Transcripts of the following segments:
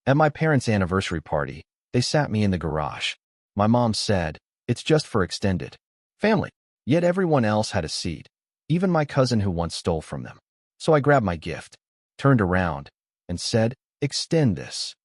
At my parents' anniversary party, they sat me in the garage. My mom said, "It's just for extended family." Yet everyone else had a seat, even my cousin who once stole from them. So I grabbed my gift, turned around, and said, "Extend this."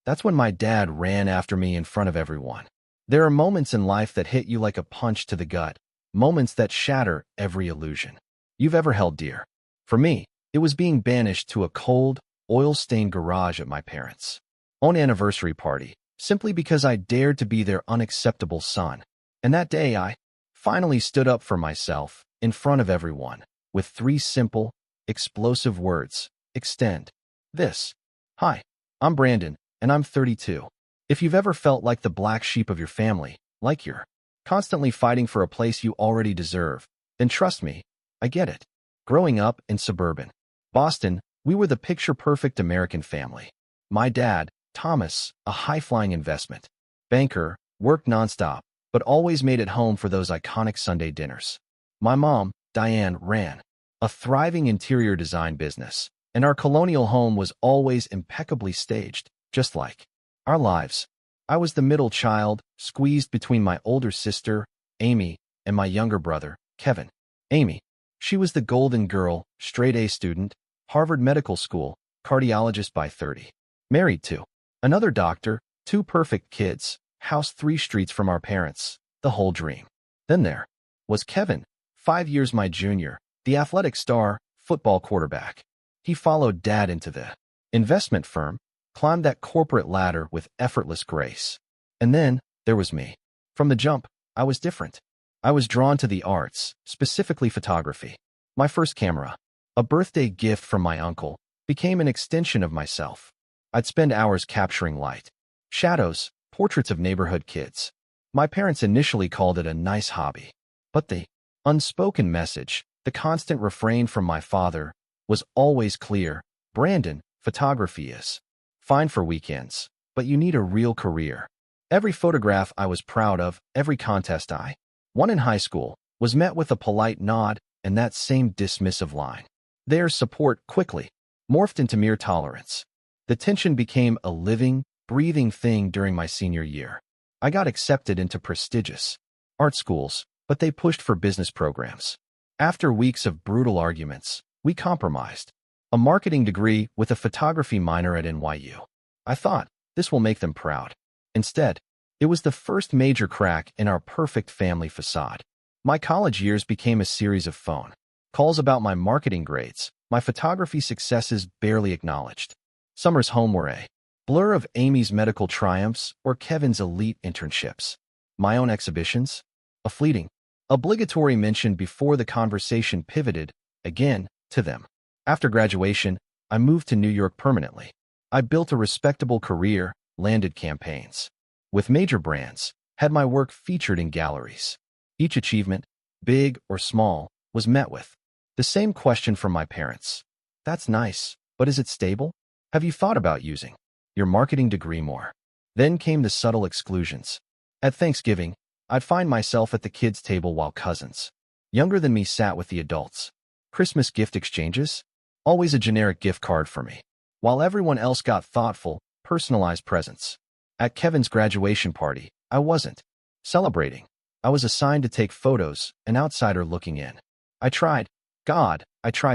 That's when my dad ran after me in front of everyone. There are moments in life that hit you like a punch to the gut, moments that shatter every illusion you've ever held dear. For me, it was being banished to a cold, oil-stained garage at my parents' own anniversary party, simply because I dared to be their unacceptable son. And that day I finally stood up for myself in front of everyone with 3 simple, explosive words: extend this. Hi, I'm Brandon, and I'm 32. If you've ever felt like the black sheep of your family, like you're constantly fighting for a place you already deserve, then trust me, I get it. Growing up in suburban Boston, we were the picture-perfect American family. My dad, Thomas, a high-flying investment banker, worked nonstop, but always made it home for those iconic Sunday dinners. My mom, Diane, ran a thriving interior design business, and our colonial home was always impeccably staged, just like our lives. I was the middle child, squeezed between my older sister, Amy, and my younger brother, Kevin. Amy, she was the golden girl, straight-A student, Harvard Medical School, cardiologist by 30. Married to another doctor, 2 perfect kids, house 3 streets from our parents, the whole dream. Then there was Kevin, 5 years my junior, the athletic star, football quarterback. He followed Dad into the investment firm, climbed that corporate ladder with effortless grace. And then there was me. From the jump, I was different. I was drawn to the arts, specifically photography. My first camera, a birthday gift from my uncle, became an extension of myself. I'd spend hours capturing light, shadows, portraits of neighborhood kids. My parents initially called it a nice hobby, but the unspoken message, the constant refrain from my father, was always clear: Brandon, photography is fine for weekends, but you need a real career. Every photograph I was proud of, every contest I won in high school, was met with a polite nod and that same dismissive line. Their support quickly morphed into mere tolerance. The tension became a living, breathing thing during my senior year. I got accepted into prestigious art schools, but they pushed for business programs. After weeks of brutal arguments, we compromised. A marketing degree with a photography minor at NYU. I thought, this will make them proud. Instead, it was the first major crack in our perfect family facade. My college years became a series of phone calls about my marketing grades, my photography successes barely acknowledged. Summers home were a blur of Amy's medical triumphs or Kevin's elite internships. My own exhibitions, a fleeting, obligatory mention before the conversation pivoted, again, to them. After graduation, I moved to New York permanently. I built a respectable career, landed campaigns with major brands, had my work featured in galleries. Each achievement, big or small, was met with the same question from my parents. That's nice, but is it stable? Have you thought about using your marketing degree more? Then came the subtle exclusions. At Thanksgiving, I'd find myself at the kids' table while cousins younger than me sat with the adults. Christmas gift exchanges? Always a generic gift card for me, while everyone else got thoughtful, personalized presents. At Kevin's graduation party, I wasn't celebrating. I was assigned to take photos, an outsider looking in. I tried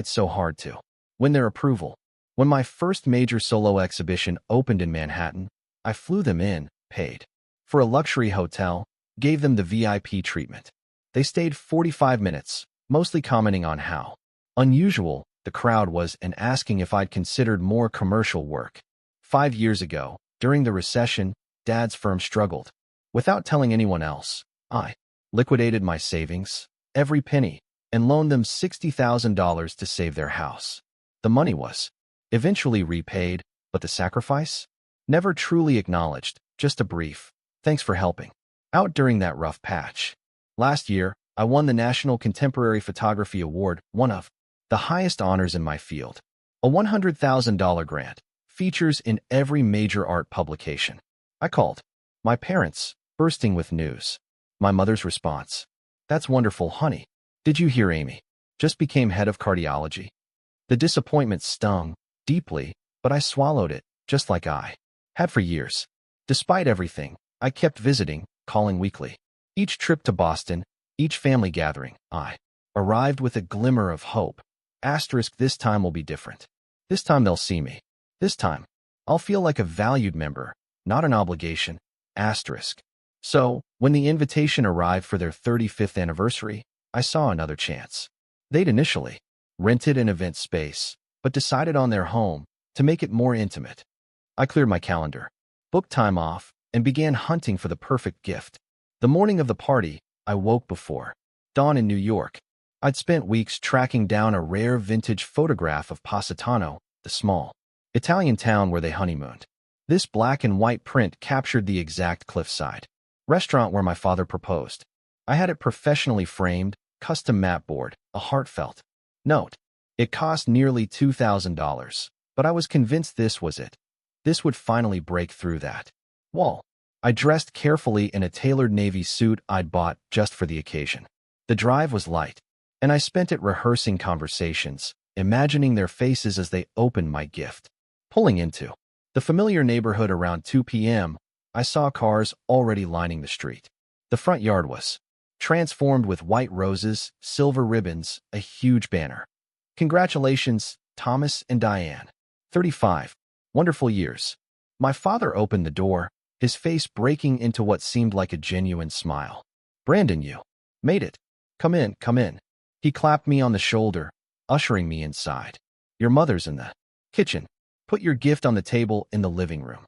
so hard to win their approval. When my first major solo exhibition opened in Manhattan, I flew them in, paid for a luxury hotel, gave them the VIP treatment. They stayed 45 minutes, mostly commenting on how unusual the crowd was and asking if I'd considered more commercial work. 5 years ago, during the recession, Dad's firm struggled. Without telling anyone else, I liquidated my savings, every penny, and loaned them $60,000 to save their house. The money was eventually repaid, but the sacrifice? Never truly acknowledged, just a brief, thanks for helping out during that rough patch. Last year, I won the National Contemporary Photography Award, one of the highest honors in my field. A $100,000 grant, features in every major art publication. I called my parents, bursting with news. My mother's response: "That's wonderful, honey. Did you hear Amy just became head of cardiology?" The disappointment stung deeply, but I swallowed it, just like I Had for years. Despite everything, I kept visiting, calling weekly. Each trip to Boston, each family gathering, I arrived with a glimmer of hope. Asterisk, this time will be different. This time they'll see me. This time, I'll feel like a valued member, not an obligation. Asterisk. So, when the invitation arrived for their 35th anniversary, I saw another chance. They'd initially rented an event space, but decided on their home to make it more intimate. I cleared my calendar, booked time off, and began hunting for the perfect gift. The morning of the party, I woke before dawn in New York. I'd spent weeks tracking down a rare vintage photograph of Positano, the small Italian town where they honeymooned. This black and white print captured the exact cliffside restaurant where my father proposed. I had it professionally framed, custom mat board, a heartfelt note. It cost nearly $2,000, but I was convinced this was it. This would finally break through that wall. I dressed carefully in a tailored navy suit I'd bought just for the occasion. The drive was light, and I spent it rehearsing conversations, imagining their faces as they opened my gift. Pulling into the familiar neighborhood around 2 p.m., I saw cars already lining the street. The front yard was transformed with white roses, silver ribbons, a huge banner. Congratulations, Thomas and Diane. 35. Wonderful years. My father opened the door, his face breaking into what seemed like a genuine smile. Brandon, you made it. Come in, come in. He clapped me on the shoulder, ushering me inside. Your mother's in the kitchen. Put your gift on the table in the living room.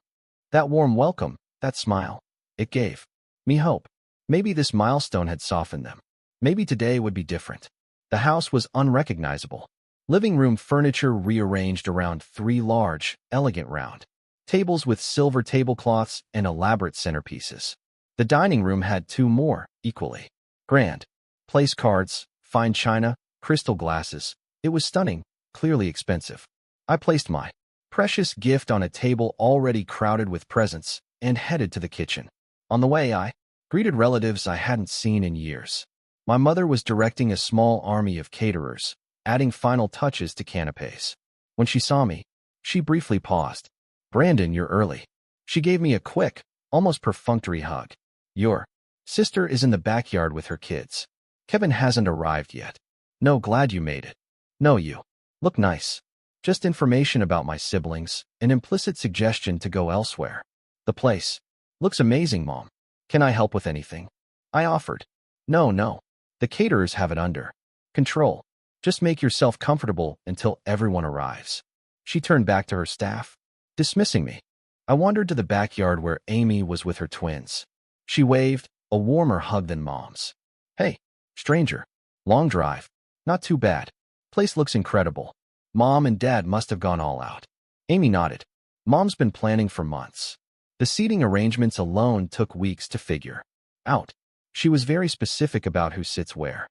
That warm welcome, that smile, it gave me hope. Maybe this milestone had softened them. Maybe today would be different. The house was unrecognizable. Living room furniture rearranged around 3 large, elegant round tables with silver tablecloths and elaborate centerpieces. The dining room had 2 more, equally grand place cards, fine china, crystal glasses. It was stunning, clearly expensive. I placed my precious gift on a table already crowded with presents and headed to the kitchen. On the way, I greeted relatives I hadn't seen in years. My mother was directing a small army of caterers, adding final touches to canapes. When she saw me, she briefly paused. Brandon, you're early. She gave me a quick, almost perfunctory hug. Your sister is in the backyard with her kids. Kevin hasn't arrived yet. No, glad you made it. No, you look nice. Just information about my siblings, an implicit suggestion to go elsewhere. The place looks amazing, Mom. Can I help with anything? I offered. No. The caterers have it under control. Just make yourself comfortable until everyone arrives. She turned back to her staff, dismissing me. I wandered to the backyard where Amy was with her twins. She waved, a warmer hug than Mom's. Hey, stranger. Long drive. Not too bad. Place looks incredible. Mom and Dad must have gone all out. Amy nodded. Mom's been planning for months. The seating arrangements alone took weeks to figure out. She was very specific about who sits where.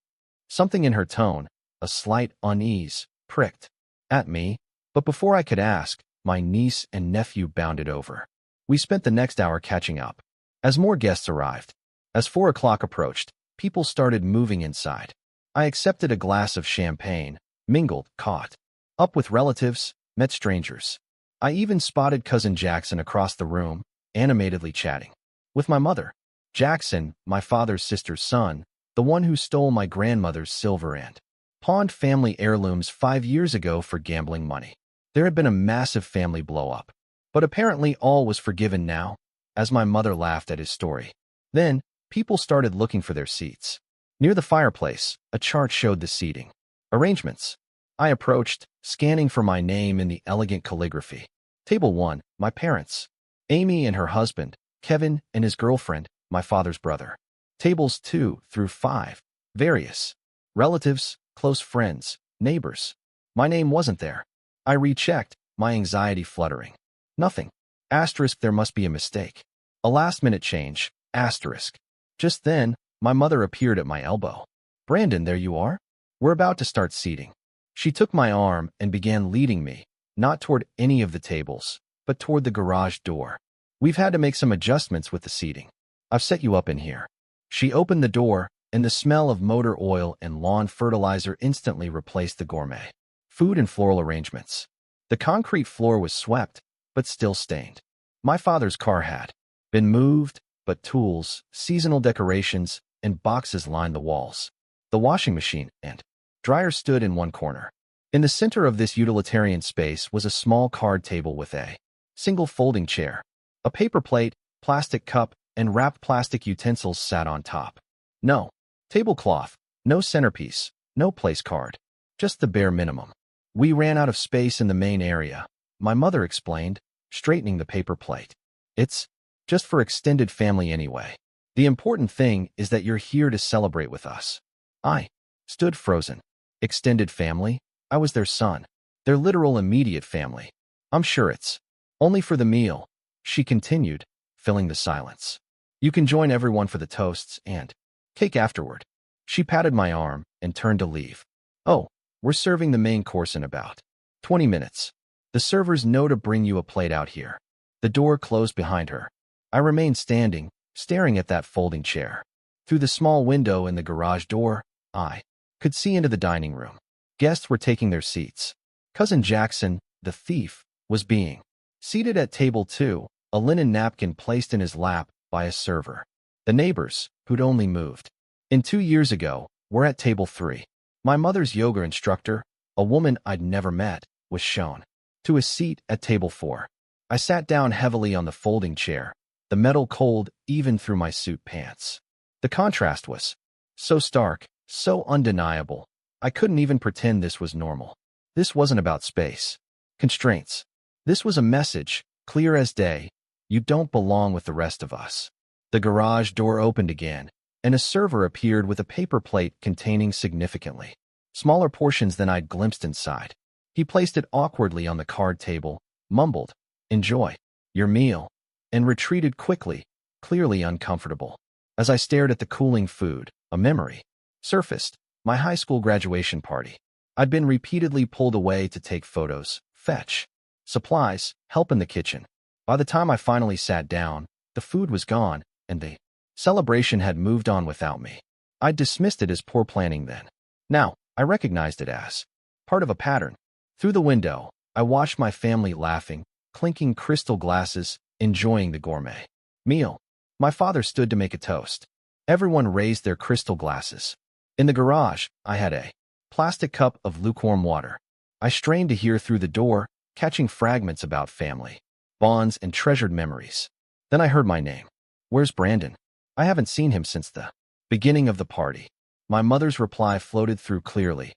Something in her tone, a slight unease, pricked at me, but before I could ask, my niece and nephew bounded over. We spent the next hour catching up. As more guests arrived, as 4 o'clock approached, people started moving inside. I accepted a glass of champagne, mingled, caught up with relatives, met strangers. I even spotted cousin Jackson across the room, animatedly chatting with my mother. Jackson, my father's sister's son, the one who stole my grandmother's silver and pawned family heirlooms 5 years ago for gambling money. There had been a massive family blow-up, but apparently all was forgiven now, as my mother laughed at his story. Then, people started looking for their seats. Near the fireplace, a chart showed the seating arrangements. I approached, scanning for my name in the elegant calligraphy. Table 1, my parents. Amy and her husband, Kevin and his girlfriend, my father's brother. Tables 2 through 5, various relatives, close friends, neighbors. My name wasn't there. I rechecked, my anxiety fluttering. Nothing. Asterisk, there must be a mistake. A last-minute change. Asterisk. Just then, my mother appeared at my elbow. Brandon, there you are? We're about to start seating. She took my arm and began leading me, not toward any of the tables, but toward the garage door. We've had to make some adjustments with the seating. I've set you up in here. She opened the door, and the smell of motor oil and lawn fertilizer instantly replaced the gourmet food and floral arrangements. The concrete floor was swept, but still stained. My father's car had been moved, but tools, seasonal decorations, and boxes lined the walls. The washing machine and dryer stood in one corner. In the center of this utilitarian space was a small card table with a single folding chair. A paper plate, plastic cup, and wrapped plastic utensils sat on top. No tablecloth, no centerpiece, no place card. Just the bare minimum. We ran out of space in the main area, my mother explained, straightening the paper plate. It's just for extended family anyway. The important thing is that you're here to celebrate with us. I stood frozen. Extended family? I was their son. Their literal immediate family. I'm sure it's only for the meal, she continued, filling the silence. You can join everyone for the toasts and cake afterward. She patted my arm and turned to leave. Oh, we're serving the main course in about 20 minutes. The servers know to bring you a plate out here. The door closed behind her. I remained standing, staring at that folding chair. Through the small window in the garage door, I could see into the dining room. Guests were taking their seats. Cousin Jackson, the thief, was being seated at table 2, a linen napkin placed in his lap by a server. The neighbors, who'd only moved in 2 years ago, were at table 3. My mother's yoga instructor, a woman I'd never met, was shown to a seat at table 4. I sat down heavily on the folding chair, the metal cold even through my suit pants. The contrast was so stark, so undeniable, I couldn't even pretend this was normal. This wasn't about space constraints. This was a message, clear as day: you don't belong with the rest of us. The garage door opened again, and a server appeared with a paper plate containing significantly smaller portions than I'd glimpsed inside. He placed it awkwardly on the card table, mumbled, "Enjoy your meal," and retreated quickly, clearly uncomfortable. As I stared at the cooling food, a memory surfaced: my high school graduation party. I'd been repeatedly pulled away to take photos, fetch supplies, help in the kitchen. By the time I finally sat down, the food was gone, and the celebration had moved on without me. I'd dismissed it as poor planning then. Now, I recognized it as part of a pattern. Through the window, I watched my family laughing, clinking crystal glasses, enjoying the gourmet meal. My father stood to make a toast. Everyone raised their crystal glasses. In the garage, I had a plastic cup of lukewarm water. I strained to hear through the door, catching fragments about family, bonds, and treasured memories. Then I heard my name. "Where's Brandon? I haven't seen him since the beginning of the party." My mother's reply floated through clearly.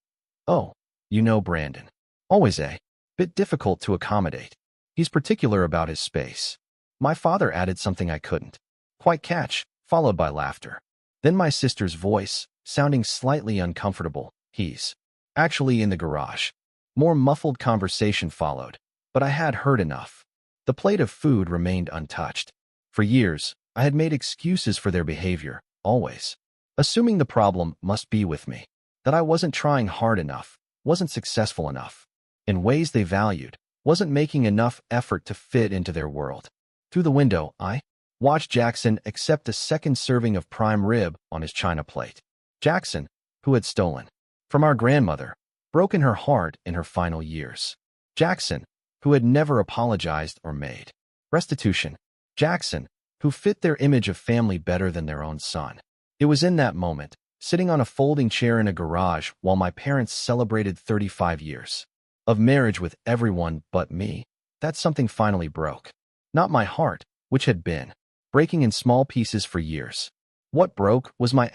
"Oh, you know Brandon. Always a bit difficult to accommodate. He's particular about his space." My father added something I couldn't quite catch, followed by laughter. Then my sister's voice, sounding slightly uncomfortable: "He's actually in the garage." More muffled conversation followed, but I had heard enough. The plate of food remained untouched. For years, I had made excuses for their behavior, always assuming the problem must be with me, that I wasn't trying hard enough, wasn't successful enough in ways they valued, wasn't making enough effort to fit into their world. Through the window, I watched Jackson accept a second serving of prime rib on his china plate. Jackson, who had stolen from our grandmother, broken her heart in her final years. Jackson, who had never apologized or made restitution. Jackson, who fit their image of family better than their own son. It was in that moment, sitting on a folding chair in a garage while my parents celebrated 35 years of marriage with everyone but me, that something finally broke. Not my heart, which had been breaking in small pieces for years. What broke was my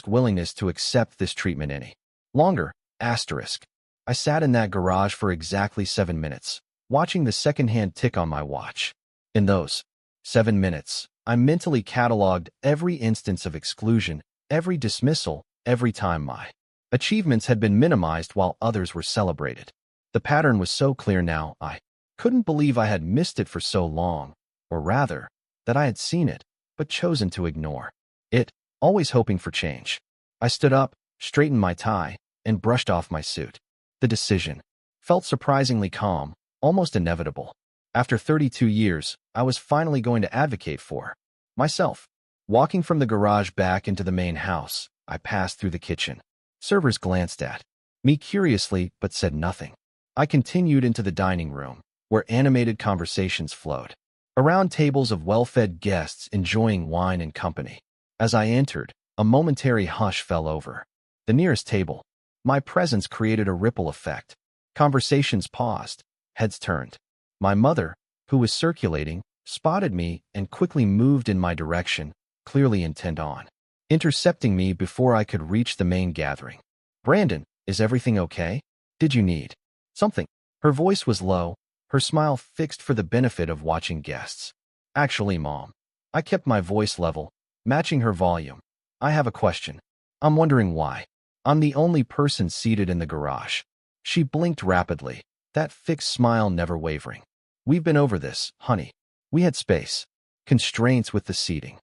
willingness to accept this treatment any longer. I sat in that garage for exactly 7 minutes, watching the secondhand tick on my watch. In those 7 minutes, I mentally cataloged every instance of exclusion, every dismissal, every time my achievements had been minimized while others were celebrated. The pattern was so clear now, I couldn't believe I had missed it for so long, or rather, that I had seen it, but chosen to ignore it, always hoping for change. I stood up, straightened my tie, and brushed off my suit. The decision felt surprisingly calm, almost inevitable. After 32 years, I was finally going to advocate for myself. Walking from the garage back into the main house, I passed through the kitchen. Servers glanced at me curiously but said nothing. I continued into the dining room, where animated conversations flowed. around tables of well-fed guests enjoying wine and company. As I entered, a momentary hush fell over the nearest table. My presence created a ripple effect. Conversations paused, heads turned. My mother, who was circulating, spotted me and quickly moved in my direction, clearly intent on intercepting me before I could reach the main gathering. "Brandon, is everything okay? Did you need something?" Her voice was low, her smile fixed for the benefit of watching guests. "Actually, Mom." I kept my voice level, matching her volume. "I have a question. I'm wondering why I'm the only person seated in the garage." She blinked rapidly, that fixed smile never wavering. "We've been over this, honey. We had space constraints with the seating."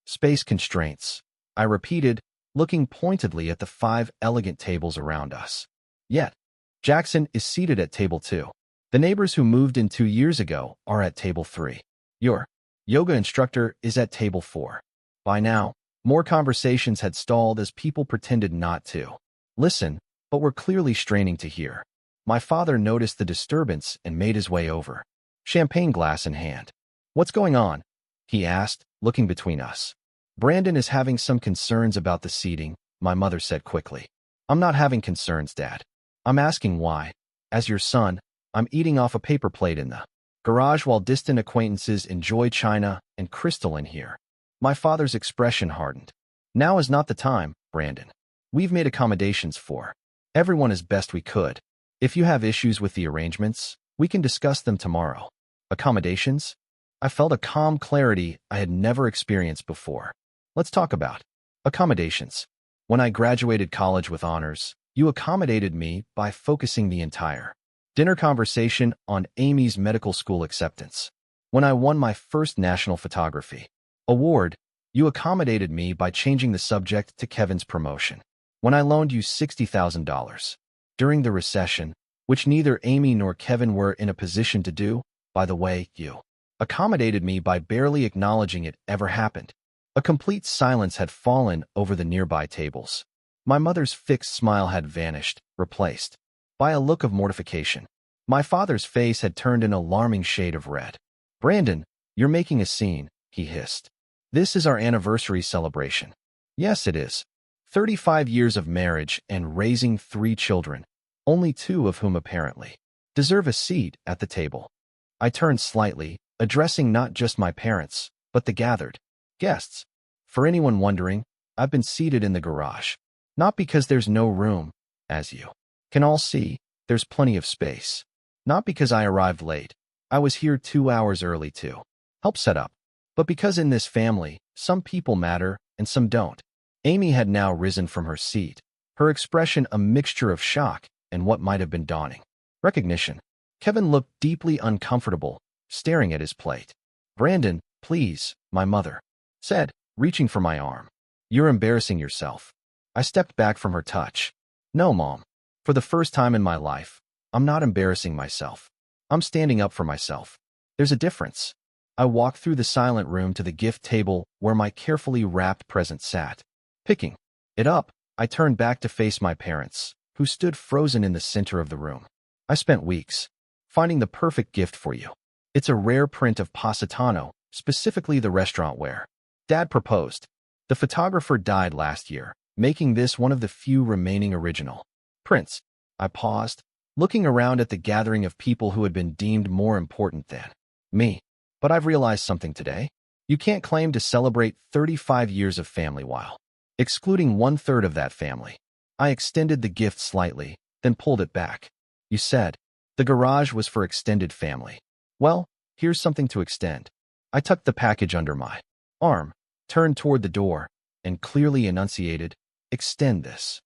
"Space constraints," I repeated, looking pointedly at the 5 elegant tables around us. "Yet, Jackson is seated at table 2. The neighbors who moved in 2 years ago are at table 3. Your yoga instructor is at table 4. By now, more conversations had stalled as people pretended not to listen, but were clearly straining to hear. My father noticed the disturbance and made his way over, champagne glass in hand. "What's going on?" he asked, looking between us. "Brandon is having some concerns about the seating," my mother said quickly. "I'm not having concerns, Dad. I'm asking why. As your son, I'm eating off a paper plate in the garage while distant acquaintances enjoy china and crystal in here." My father's expression hardened. "Now is not the time, Brandon. We've made accommodations for everyone as best we could. If you have issues with the arrangements, we can discuss them tomorrow." "Accommodations?" I felt a calm clarity I had never experienced before. "Let's talk about accommodations. When I graduated college with honors, you accommodated me by focusing the entire dinner conversation on Amy's medical school acceptance. When I won my first national photography award, you accommodated me by changing the subject to Kevin's promotion. When I loaned you $60,000 during the recession, which neither Amy nor Kevin were in a position to do, by the way, you accommodated me by barely acknowledging it ever happened." A complete silence had fallen over the nearby tables. My mother's fixed smile had vanished, replaced by a look of mortification. My father's face had turned an alarming shade of red. "Brandon, you're making a scene," he hissed. "This is our anniversary celebration." "Yes, it is. 35 years of marriage and raising 3 children, only 2 of whom apparently deserve a seat at the table." I turned slightly, addressing not just my parents, but the gathered guests. "For anyone wondering, I've been seated in the garage. Not because there's no room, as you can all see, there's plenty of space. Not because I arrived late. I was here 2 hours early to help set up. But because in this family, some people matter and some don't." Amy had now risen from her seat, her expression a mixture of shock and what might have been dawning recognition. Kevin looked deeply uncomfortable, staring at his plate. "Brandon, please," my mother said, reaching for my arm. "You're embarrassing yourself." I stepped back from her touch. "No, Mom. For the first time in my life, I'm not embarrassing myself. I'm standing up for myself. There's a difference." I walked through the silent room to the gift table where my carefully wrapped present sat. Picking it up, I turned back to face my parents, who stood frozen in the center of the room. "I spent weeks finding the perfect gift for you. It's a rare print of Positano, specifically the restaurant where Dad proposed. The photographer died last year, making this one of the few remaining original prints." I paused, looking around at the gathering of people who had been deemed more important than me. "But I've realized something today. You can't claim to celebrate 35 years of family while excluding 1/3 of that family." I extended the gift slightly, then pulled it back. "You said the garage was for extended family. Well, here's something to extend." I tucked the package under my arm, turned toward the door, and clearly enunciated, "Extend this."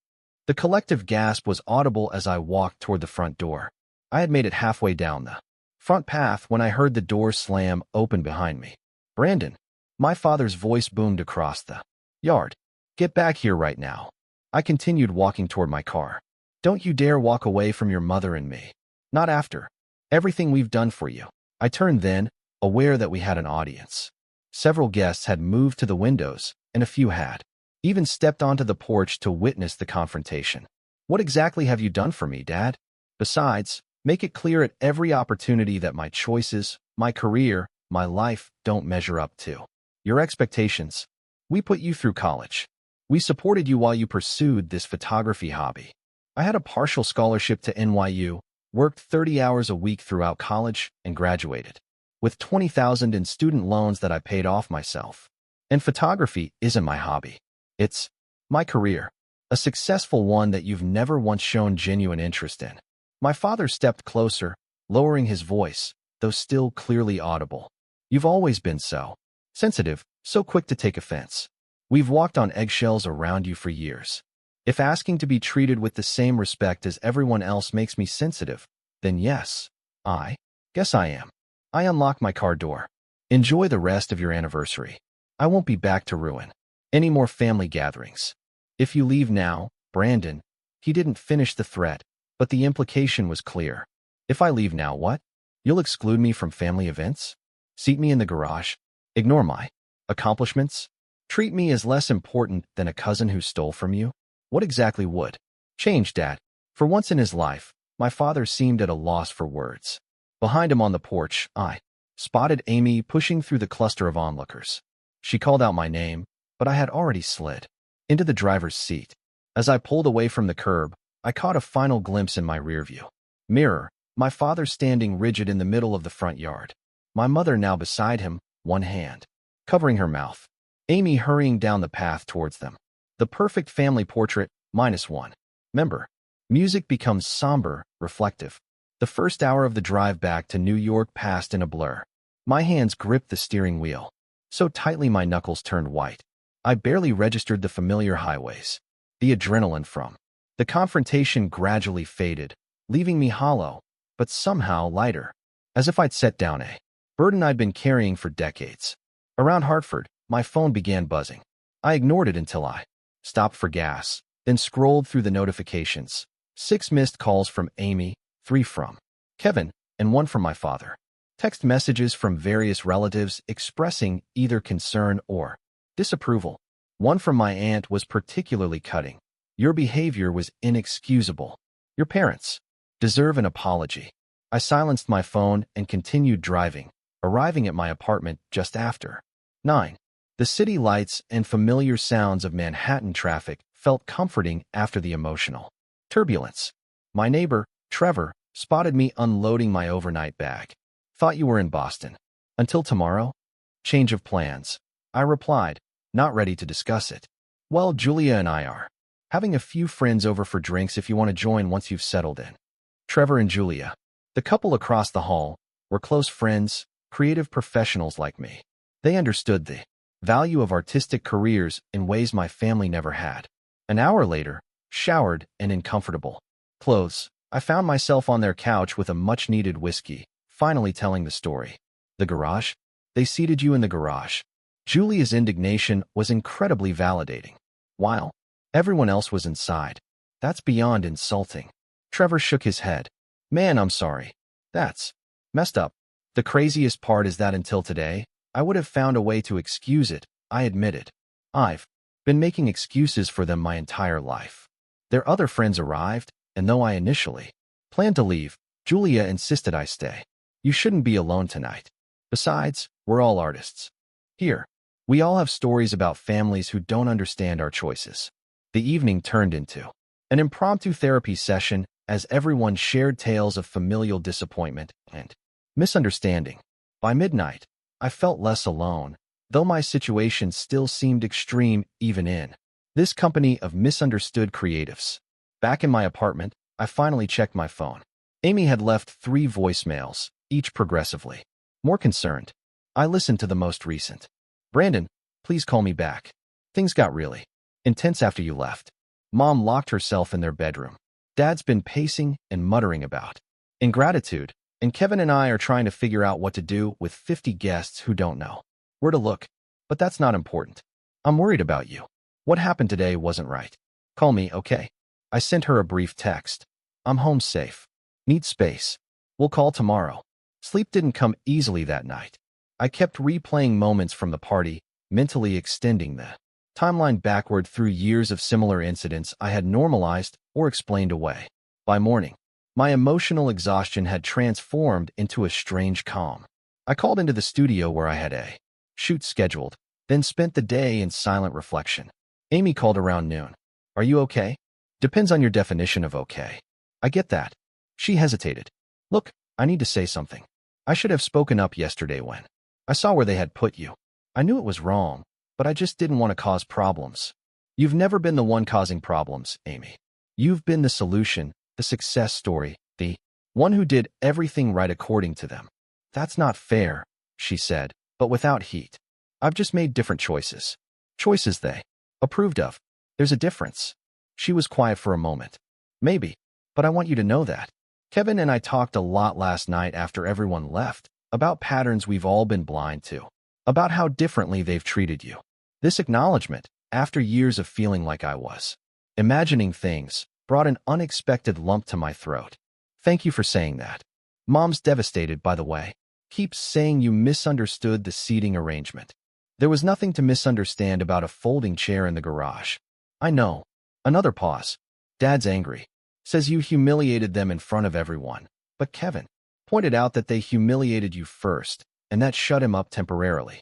The collective gasp was audible as I walked toward the front door. I had made it halfway down the front path when I heard the door slam open behind me. "Brandon," my father's voice boomed across the yard. "Get back here right now." I continued walking toward my car. "Don't you dare walk away from your mother and me. Not after everything we've done for you." I turned then, aware that we had an audience. Several guests had moved to the windows, and a few had even stepped onto the porch to witness the confrontation. "What exactly have you done for me, Dad? Besides, make it clear at every opportunity that my choices, my career, my life don't measure up to your expectations. We put you through college. We supported you while you pursued this photography hobby. I had a partial scholarship to NYU, worked 30 hours a week throughout college, and graduated with $20,000 in student loans that I paid off myself. And photography isn't my hobby. It's my career, a successful one that you've never once shown genuine interest in. My father stepped closer, lowering his voice, though still clearly audible. You've always been so sensitive, so quick to take offense. We've walked on eggshells around you for years. If asking to be treated with the same respect as everyone else makes me sensitive, then yes, I guess I am. I unlock my car door. Enjoy the rest of your anniversary. I won't be back to ruin any more family gatherings. If you leave now, Brandon, he didn't finish the threat, but the implication was clear. If I leave now, what? You'll exclude me from family events? Seat me in the garage? Ignore my accomplishments? Treat me as less important than a cousin who stole from you? What exactly would change, Dad? For once in his life, my father seemed at a loss for words. Behind him on the porch, I spotted Amy pushing through the cluster of onlookers. She called out my name, but I had already slid into the driver's seat. As I pulled away from the curb, I caught a final glimpse in my rearview mirror, my father standing rigid in the middle of the front yard. My mother now beside him, one hand covering her mouth. Amy hurrying down the path towards them. The perfect family portrait, -1. Member. Music becomes somber, reflective. The first hour of the drive back to New York passed in a blur. My hands gripped the steering wheel so tightly my knuckles turned white. I barely registered the familiar highways. The adrenaline from the confrontation gradually faded, leaving me hollow, but somehow lighter, as if I'd set down a burden I'd been carrying for decades. Around Hartford, my phone began buzzing. I ignored it until I stopped for gas, then scrolled through the notifications. 6 missed calls from Amy, 3 from Kevin, and 1 from my father. Text messages from various relatives expressing either concern or disapproval. One from my aunt was particularly cutting. Your behavior was inexcusable. Your parents deserve an apology. I silenced my phone and continued driving, arriving at my apartment just after 9. The city lights and familiar sounds of Manhattan traffic felt comforting after the emotional turbulence. My neighbor, Trevor, spotted me unloading my overnight bag. Thought you were in Boston. Until tomorrow? Change of plans. I replied, not ready to discuss it. Well, Julia and I are having a few friends over for drinks if you want to join once you've settled in. Trevor and Julia, the couple across the hall, were close friends, creative professionals like me. They understood the value of artistic careers in ways my family never had. An hour later, showered and in comfortable clothes, I found myself on their couch with a much-needed whiskey, finally telling the story. The garage? They seated you in the garage. Julia's indignation was incredibly validating. While everyone else was inside. That's beyond insulting. Trevor shook his head. Man, I'm sorry. That's messed up. The craziest part is that until today, I would have found a way to excuse it, I admitted. I've been making excuses for them my entire life. Their other friends arrived, and though I initially planned to leave, Julia insisted I stay. You shouldn't be alone tonight. Besides, we're all artists. Here, we all have stories about families who don't understand our choices. The evening turned into an impromptu therapy session as everyone shared tales of familial disappointment and misunderstanding. By midnight, I felt less alone, though my situation still seemed extreme even in this company of misunderstood creatives. Back in my apartment, I finally checked my phone. Amy had left 3 voicemails, each progressively more concerned. I listened to the most recent. Brandon, please call me back. Things got really intense after you left. Mom locked herself in their bedroom. Dad's been pacing and muttering about ingratitude, and Kevin and I are trying to figure out what to do with 50 guests who don't know where to look. But that's not important. I'm worried about you. What happened today wasn't right. Call me, okay? I sent her a brief text. I'm home safe. Need space. We'll call tomorrow. Sleep didn't come easily that night. I kept replaying moments from the party, mentally extending the timeline backward through years of similar incidents I had normalized or explained away. By morning, my emotional exhaustion had transformed into a strange calm. I called into the studio where I had a shoot scheduled, then spent the day in silent reflection. Amy called around noon. Are you okay? Depends on your definition of okay. I get that. She hesitated. Look, I need to say something. I should have spoken up yesterday when I saw where they had put you. I knew it was wrong, but I just didn't want to cause problems. You've never been the one causing problems, Amy. You've been the solution, the success story, the one who did everything right according to them. That's not fair, she said, but without heat. I've just made different choices. Choices they approved of. There's a difference. She was quiet for a moment. Maybe, but I want you to know that. Kevin and I talked a lot last night after everyone left, about patterns we've all been blind to, about how differently they've treated you. This acknowledgement, after years of feeling like I was imagining things, brought an unexpected lump to my throat. Thank you for saying that. Mom's devastated, by the way. Keeps saying you misunderstood the seating arrangement. There was nothing to misunderstand about a folding chair in the garage. I know. Another pause. Dad's angry. Says you humiliated them in front of everyone. But Kevin pointed out that they humiliated you first, and that shut him up temporarily.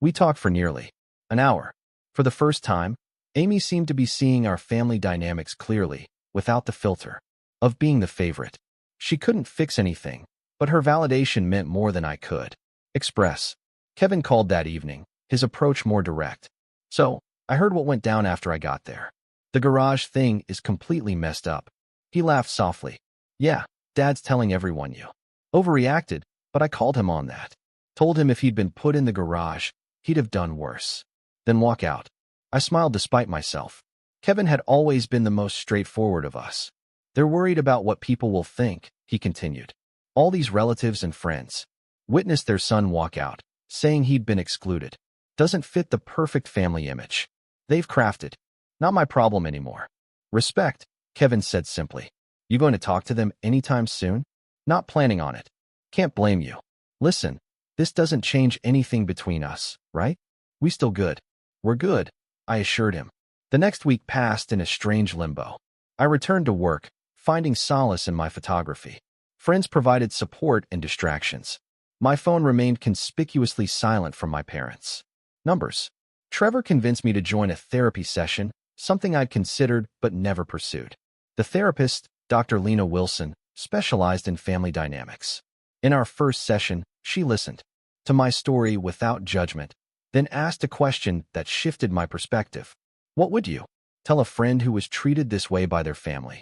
We talked for nearly an hour. For the first time, Amy seemed to be seeing our family dynamics clearly, without the filter of being the favorite. She couldn't fix anything, but her validation meant more than I could express. Kevin called that evening, his approach more direct. So, I heard what went down after I got there. The garage thing is completely messed up. He laughed softly. Yeah, Dad's telling everyone you overreacted, but I called him on that. Told him if he'd been put in the garage, he'd have done worse. Then walk out. I smiled despite myself. Kevin had always been the most straightforward of us. They're worried about what people will think, he continued. All these relatives and friends witnessed their son walk out, saying he'd been excluded. Doesn't fit the perfect family image they've crafted. Not my problem anymore. Respect, Kevin said simply. You going to talk to them anytime soon? Not planning on it. Can't blame you. Listen, this doesn't change anything between us, right? We still good. We're good, I assured him. The next week passed in a strange limbo. I returned to work, finding solace in my photography. Friends provided support and distractions. My phone remained conspicuously silent from my parents. Numbers. Trevor convinced me to join a therapy session, something I'd considered but never pursued. The therapist, Dr. Lena Wilson, specialized in family dynamics. In our first session, she listened to my story without judgment, then asked a question that shifted my perspective. What would you tell a friend who was treated this way by their family?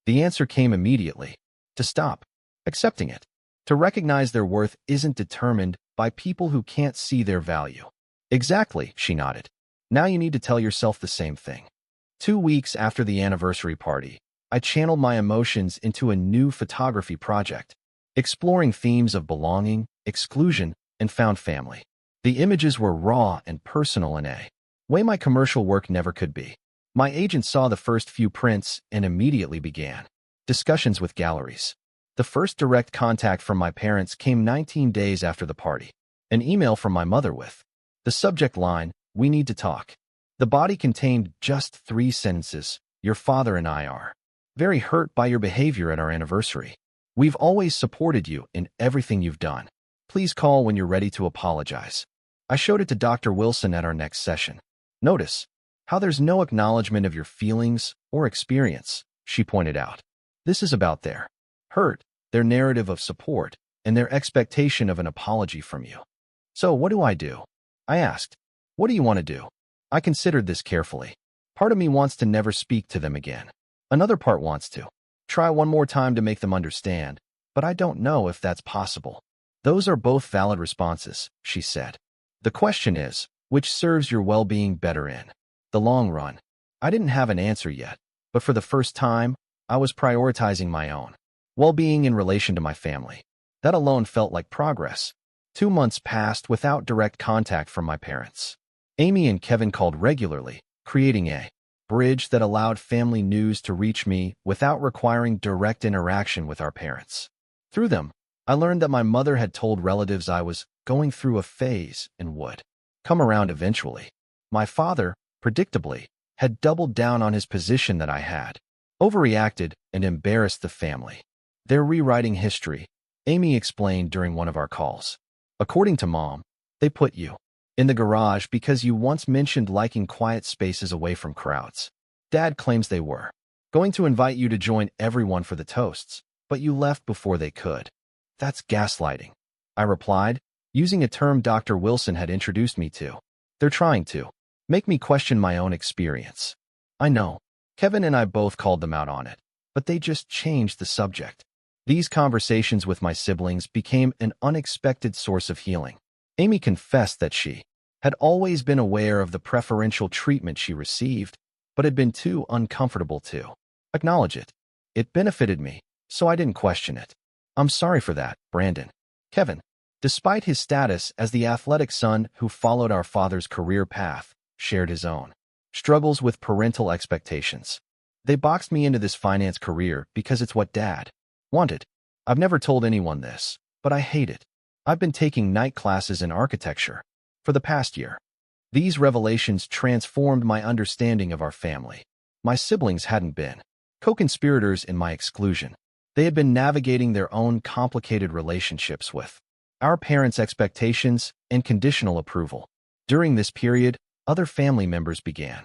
The answer came immediately. To stop accepting it. To recognize their worth isn't determined by people who can't see their value. Exactly, she nodded. Now you need to tell yourself the same thing. 2 weeks after the anniversary party, I channeled my emotions into a new photography project, exploring themes of belonging, exclusion, and found family. The images were raw and personal in a way my commercial work never could be. My agent saw the first few prints and immediately began discussions with galleries. The first direct contact from my parents came 19 days after the party. An email from my mother with the subject line, "We need to talk." The body contained just 3 sentences. Your father and I are very hurt by your behavior at our anniversary. We've always supported you in everything you've done. Please call when you're ready to apologize. I showed it to Dr. Wilson at our next session. Notice how there's no acknowledgement of your feelings or experience, she pointed out. This is about their hurt, their narrative of support, and their expectation of an apology from you. So what do? I asked. What do you want to do? I considered this carefully. Part of me wants to never speak to them again. Another part wants to try one more time to make them understand, but I don't know if that's possible. Those are both valid responses, she said. The question is, which serves your well-being better in the long run? I didn't have an answer yet, but for the first time, I was prioritizing my own well-being in relation to my family. That alone felt like progress. 2 months passed without direct contact from my parents. Amy and Kevin called regularly, creating a bridge that allowed family news to reach me without requiring direct interaction with our parents. Through them, I learned that my mother had told relatives I was going through a phase and would come around eventually. My father, predictably, had doubled down on his position that I had overreacted and embarrassed the family. They're rewriting history, Amy explained during one of our calls. According to Mom, they put you in the garage because you once mentioned liking quiet spaces away from crowds. Dad claims they were going to invite you to join everyone for the toasts, but you left before they could. That's gaslighting, I replied, using a term Dr. Wilson had introduced me to. They're trying to make me question my own experience. I know. Kevin and I both called them out on it, but they just changed the subject. These conversations with my siblings became an unexpected source of healing. Amy confessed that she had always been aware of the preferential treatment she received, but had been too uncomfortable to acknowledge it. It benefited me, so I didn't question it. I'm sorry for that, Brandon. Kevin, despite his status as the athletic son who followed our father's career path, shared his own struggles with parental expectations. They boxed me into this finance career because it's what Dad wanted. I've never told anyone this, but I hate it. I've been taking night classes in architecture for the past year. These revelations transformed my understanding of our family. My siblings hadn't been co-conspirators in my exclusion. They had been navigating their own complicated relationships with our parents' expectations and conditional approval. During this period, other family members began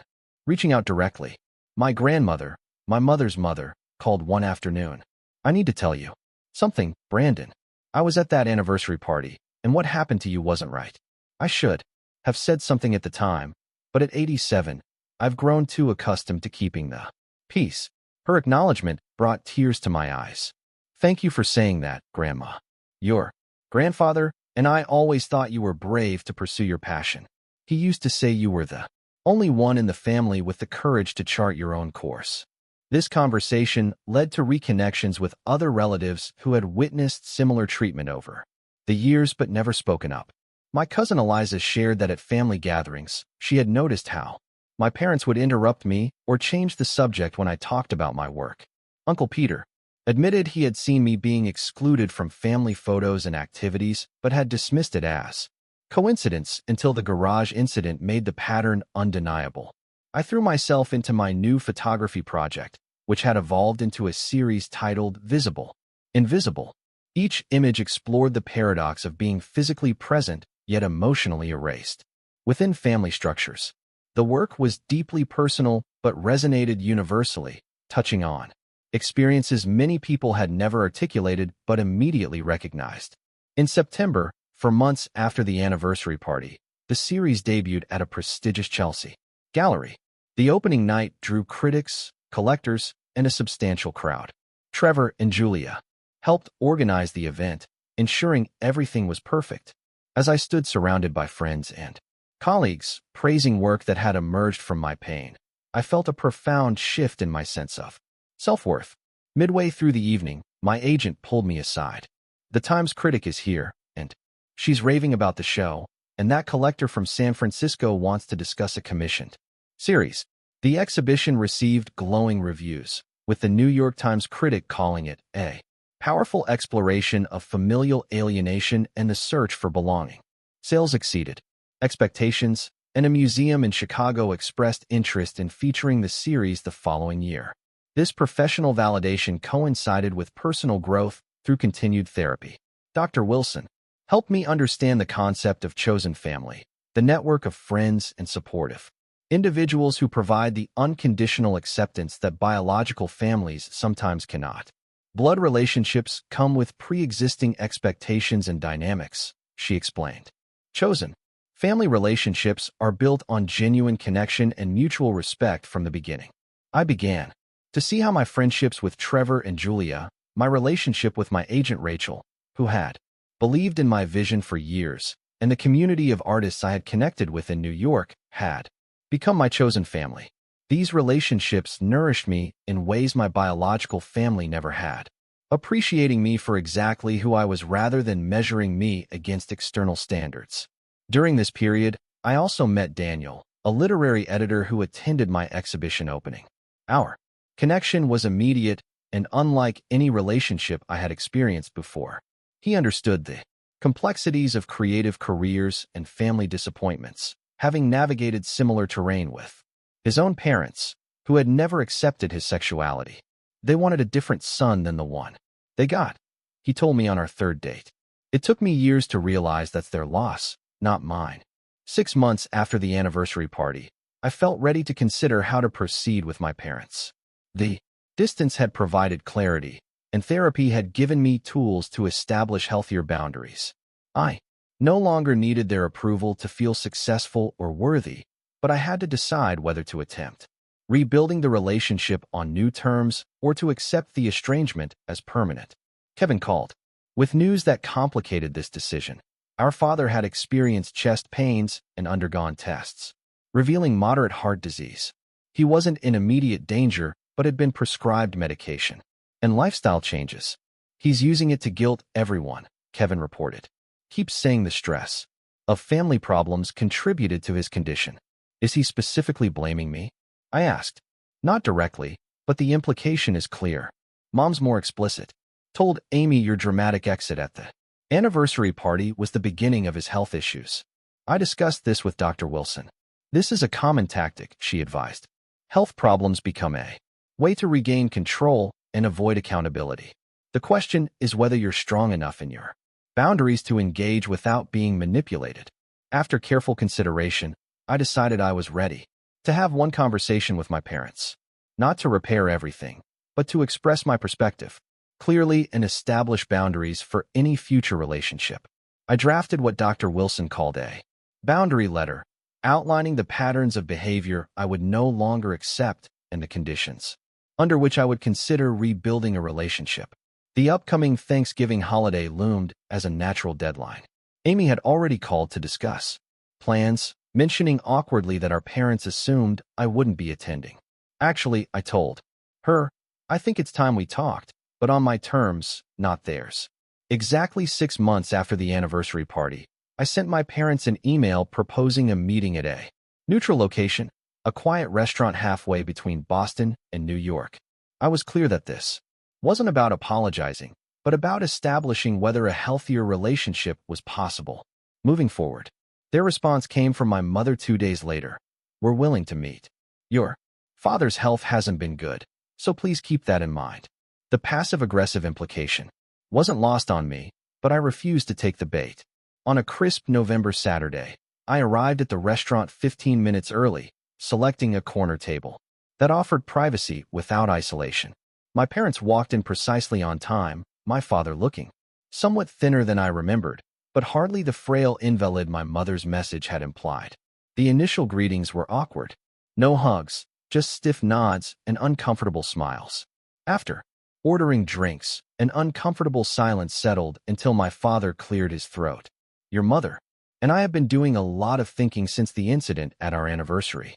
reaching out directly. My grandmother, my mother's mother, called one afternoon. I need to tell you something, Brandon. I was at that anniversary party, and what happened to you wasn't right. I should have said something at the time, but at 87, I've grown too accustomed to keeping the peace. Her acknowledgement brought tears to my eyes. Thank you for saying that, Grandma. Your grandfather and I always thought you were brave to pursue your passion. He used to say you were the only one in the family with the courage to chart your own course. This conversation led to reconnections with other relatives who had witnessed similar treatment over the years but never spoken up. My cousin Eliza shared that at family gatherings, she had noticed how my parents would interrupt me or change the subject when I talked about my work. Uncle Peter admitted he had seen me being excluded from family photos and activities, but had dismissed it as coincidence until the garage incident made the pattern undeniable. I threw myself into my new photography project, which had evolved into a series titled Visible, Invisible. Each image explored the paradox of being physically present yet emotionally erased within family structures. The work was deeply personal but resonated universally, touching on experiences many people had never articulated but immediately recognized. In September, for months after the anniversary party, the series debuted at a prestigious Chelsea gallery. The opening night drew critics, collectors, and a substantial crowd. Trevor and Julia helped organize the event, ensuring everything was perfect. As I stood surrounded by friends and colleagues praising work that had emerged from my pain, I felt a profound shift in my sense of self-worth. Midway through the evening, my agent pulled me aside. The Times critic is here, and she's raving about the show, and that collector from San Francisco wants to discuss a commissioned series. The exhibition received glowing reviews, with the New York Times critic calling it a powerful exploration of familial alienation and the search for belonging. Sales exceeded expectations, and a museum in Chicago expressed interest in featuring the series the following year. This professional validation coincided with personal growth through continued therapy. Dr. Wilson helped me understand the concept of chosen family, the network of friends and supportive individuals who provide the unconditional acceptance that biological families sometimes cannot. Blood relationships come with pre-existing expectations and dynamics, she explained. Chosen family relationships are built on genuine connection and mutual respect from the beginning. I began to see how my friendships with Trevor and Julia, my relationship with my agent Rachel, who had believed in my vision for years, and the community of artists I had connected with in New York had become my chosen family. These relationships nourished me in ways my biological family never had, appreciating me for exactly who I was rather than measuring me against external standards. During this period, I also met Daniel, a literary editor who attended my exhibition opening. Our connection was immediate and unlike any relationship I had experienced before. He understood the complexities of creative careers and family disappointments, having navigated similar terrain with his own parents, who had never accepted his sexuality. They wanted a different son than the one they got, he told me on our third date. It took me years to realize that's their loss, not mine. 6 months after the anniversary party, I felt ready to consider how to proceed with my parents. The distance had provided clarity, and therapy had given me tools to establish healthier boundaries. I no longer needed their approval to feel successful or worthy, but I had to decide whether to attempt rebuilding the relationship on new terms or to accept the estrangement as permanent. Kevin called with news that complicated this decision. Our father had experienced chest pains and undergone tests, revealing moderate heart disease. He wasn't in immediate danger, but had been prescribed medication and lifestyle changes. He's using it to guilt everyone, Kevin reported. Keeps saying the stress of family problems contributed to his condition. Is he specifically blaming me? I asked. Not directly, but the implication is clear. Mom's more explicit. Told Amy your dramatic exit at the anniversary party was the beginning of his health issues. I discussed this with Dr. Wilson. This is a common tactic, she advised. Health problems become a way to regain control and avoid accountability. The question is whether you're strong enough in your boundaries to engage without being manipulated. After careful consideration, I decided I was ready to have one conversation with my parents. Not to repair everything, but to express my perspective clearly and establish boundaries for any future relationship. I drafted what Dr. Wilson called a boundary letter, outlining the patterns of behavior I would no longer accept and the conditions under which I would consider rebuilding a relationship. The upcoming Thanksgiving holiday loomed as a natural deadline. Amy had already called to discuss plans, mentioning awkwardly that our parents assumed I wouldn't be attending. Actually, I told her, I think it's time we talked, but on my terms, not theirs. Exactly 6 months after the anniversary party, I sent my parents an email proposing a meeting at a neutral location, a quiet restaurant halfway between Boston and New York. I was clear that this wasn't about apologizing, but about establishing whether a healthier relationship was possible. Moving forward, their response came from my mother 2 days later. We're willing to meet. Your father's health hasn't been good, so please keep that in mind. The passive-aggressive implication wasn't lost on me, but I refused to take the bait. On a crisp November Saturday, I arrived at the restaurant 15 minutes early, selecting a corner table that offered privacy without isolation. My parents walked in precisely on time, my father looking somewhat thinner than I remembered, but hardly the frail invalid my mother's message had implied. The initial greetings were awkward. No hugs, just stiff nods and uncomfortable smiles. After ordering drinks, an uncomfortable silence settled until my father cleared his throat. Your mother and I have been doing a lot of thinking since the incident at our anniversary.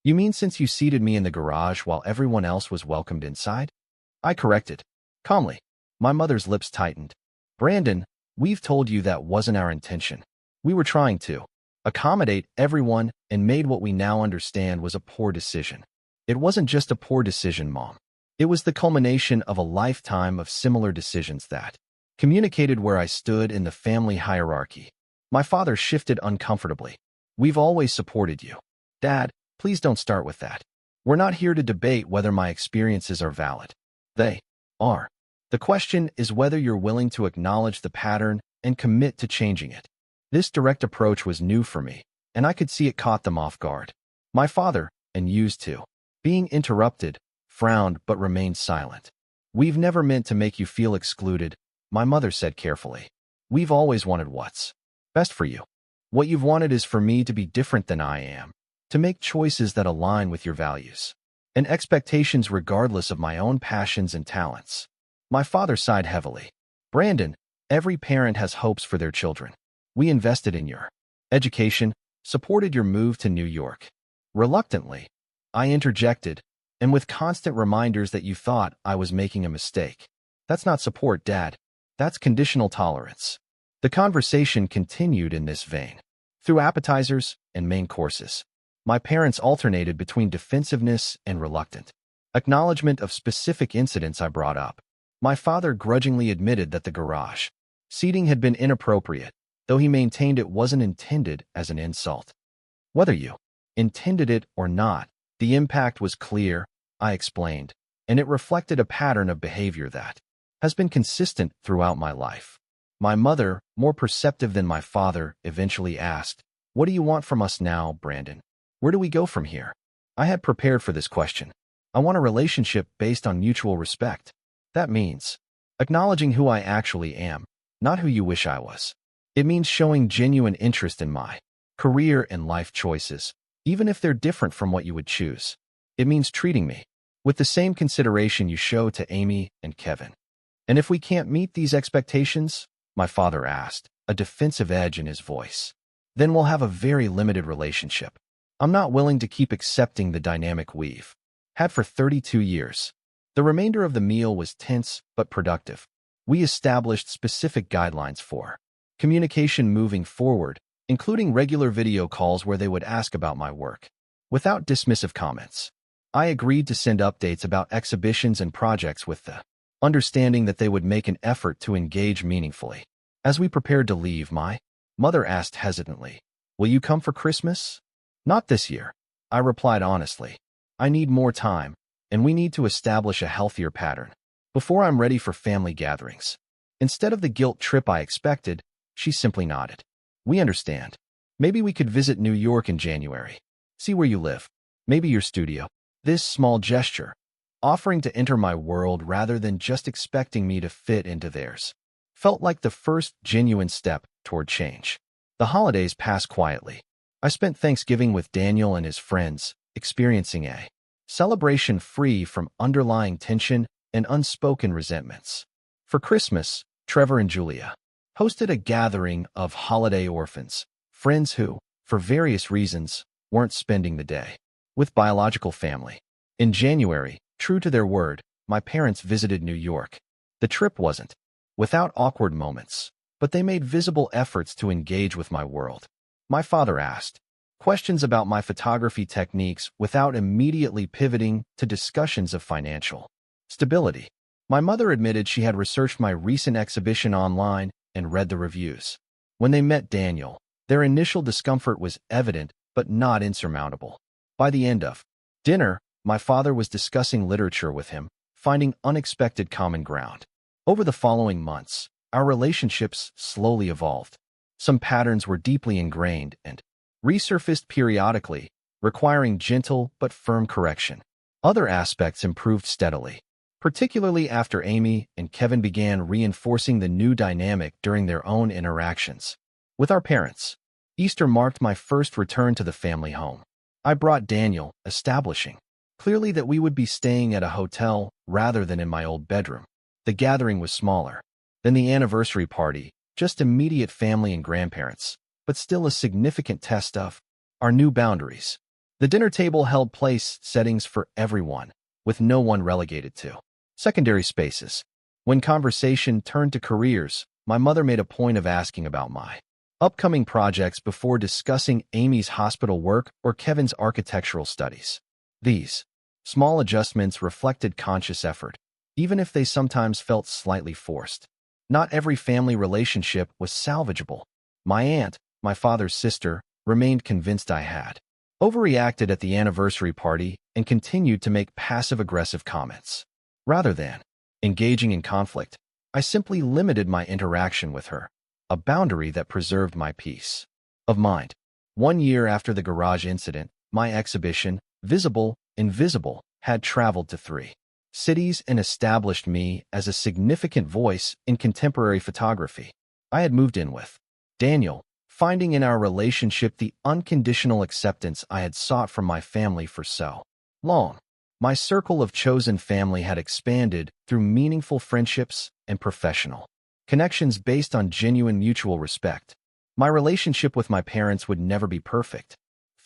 You mean since you seated me in the garage while everyone else was welcomed inside? I corrected. Calmly. My mother's lips tightened. Brandon, we've told you that wasn't our intention. We were trying to accommodate everyone and made what we now understand was a poor decision. It wasn't just a poor decision, Mom. It was the culmination of a lifetime of similar decisions that communicated where I stood in the family hierarchy. My father shifted uncomfortably. We've always supported you. Dad, please don't start with that. We're not here to debate whether my experiences are valid. They are. The question is whether you're willing to acknowledge the pattern and commit to changing it. This direct approach was new for me, and I could see it caught them off guard. My father, and used to being interrupted, frowned but remained silent. We've never meant to make you feel excluded, my mother said carefully. We've always wanted what's best for you. What you've wanted is for me to be different than I am, to make choices that align with your values and expectations regardless of my own passions and talents. My father sighed heavily. Brandon, every parent has hopes for their children. We invested in your education, supported your move to New York. Reluctantly, I interjected, and with constant reminders that you thought I was making a mistake. That's not support, Dad. That's conditional tolerance. The conversation continued in this vein. Through appetizers and main courses, my parents alternated between defensiveness and reluctant acknowledgement of specific incidents I brought up. My father grudgingly admitted that the garage seating had been inappropriate, though he maintained it wasn't intended as an insult. Whether you intended it or not, the impact was clear, I explained, and it reflected a pattern of behavior that has been consistent throughout my life. My mother, more perceptive than my father, eventually asked, "What do you want from us now, Brandon? Where do we go from here?" I had prepared for this question. I want a relationship based on mutual respect. That means acknowledging who I actually am, not who you wish I was. It means showing genuine interest in my career and life choices, even if they're different from what you would choose. It means treating me with the same consideration you show to Amy and Kevin. And if we can't meet these expectations, my father asked, a defensive edge in his voice, then we'll have a very limited relationship. I'm not willing to keep accepting the dynamic we've had for 32 years. The remainder of the meal was tense but productive. We established specific guidelines for communication moving forward, including regular video calls where they would ask about my work, without dismissive comments. I agreed to send updates about exhibitions and projects with the understanding that they would make an effort to engage meaningfully. As we prepared to leave, my mother asked hesitantly, "Will you come for Christmas?" "Not this year," I replied honestly. "I need more time, and we need to establish a healthier pattern before I'm ready for family gatherings." Instead of the guilt trip I expected, she simply nodded. "We understand. Maybe we could visit New York in January. See where you live. Maybe your studio." This small gesture, offering to enter my world rather than just expecting me to fit into theirs, felt like the first genuine step toward change. The holidays passed quietly. I spent Thanksgiving with Daniel and his friends, experiencing a celebration free from underlying tension and unspoken resentments. For Christmas, Trevor and Julia hosted a gathering of holiday orphans, friends who, for various reasons, weren't spending the day with biological family. In January, true to their word, my parents visited New York. The trip wasn't without awkward moments, but they made visible efforts to engage with my world. My father asked questions about my photography techniques without immediately pivoting to discussions of financial stability. My mother admitted she had researched my recent exhibition online and read the reviews. When they met Daniel, their initial discomfort was evident but not insurmountable. By the end of dinner, my father was discussing literature with him, finding unexpected common ground. Over the following months, our relationships slowly evolved. Some patterns were deeply ingrained and resurfaced periodically, requiring gentle but firm correction. Other aspects improved steadily, particularly after Amy and Kevin began reinforcing the new dynamic during their own interactions with our parents. Easter marked my first return to the family home. I brought Daniel, establishing clearly that we would be staying at a hotel rather than in my old bedroom. The gathering was smaller than the anniversary party, just immediate family and grandparents, but still a significant test of our new boundaries. The dinner table held place settings for everyone, with no one relegated to secondary spaces. When conversation turned to careers, my mother made a point of asking about my upcoming projects before discussing Amy's hospital work or Kevin's architectural studies. These small adjustments reflected conscious effort, even if they sometimes felt slightly forced. Not every family relationship was salvageable. My aunt, my father's sister, remained convinced I had overreacted at the anniversary party and continued to make passive-aggressive comments. Rather than engaging in conflict, I simply limited my interaction with her, a boundary that preserved my peace of mind. 1 year after the garage incident, my exhibition, Visible, Invisible, had traveled to 3 cities and established me as a significant voice in contemporary photography. I had moved in with Daniel, finding in our relationship the unconditional acceptance I had sought from my family for so long. My circle of chosen family had expanded through meaningful friendships and professional connections based on genuine mutual respect. My relationship with my parents would never be perfect.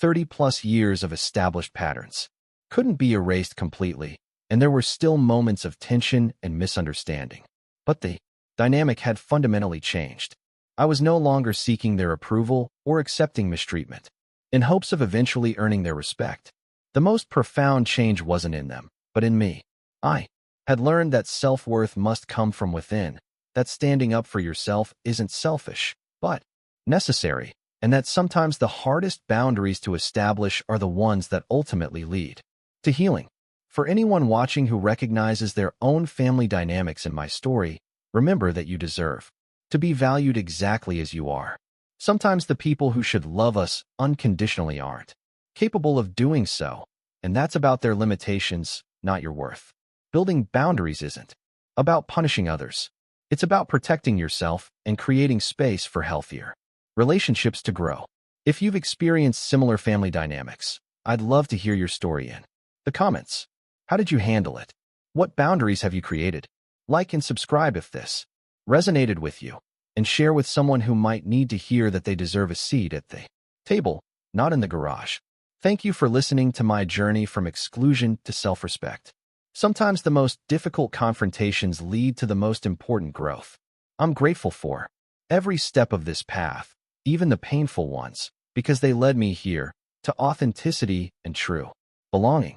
30-plus years of established patterns couldn't be erased completely, and there were still moments of tension and misunderstanding. But the dynamic had fundamentally changed. I was no longer seeking their approval or accepting mistreatment, in hopes of eventually earning their respect. The most profound change wasn't in them, but in me. I had learned that self-worth must come from within, that standing up for yourself isn't selfish, but necessary, and that sometimes the hardest boundaries to establish are the ones that ultimately lead to healing. For anyone watching who recognizes their own family dynamics in my story, remember that you deserve to be valued exactly as you are. Sometimes the people who should love us unconditionally aren't capable of doing so, and that's about their limitations, not your worth. Building boundaries isn't about punishing others. It's about protecting yourself and creating space for healthier relationships to grow. If you've experienced similar family dynamics, I'd love to hear your story in the comments. How did you handle it? What boundaries have you created? Like and subscribe if this resonated with you, and share with someone who might need to hear that they deserve a seat at the table, not in the garage. Thank you for listening to my journey from exclusion to self-respect. Sometimes the most difficult confrontations lead to the most important growth. I'm grateful for every step of this path, even the painful ones, because they led me here to authenticity and true belonging.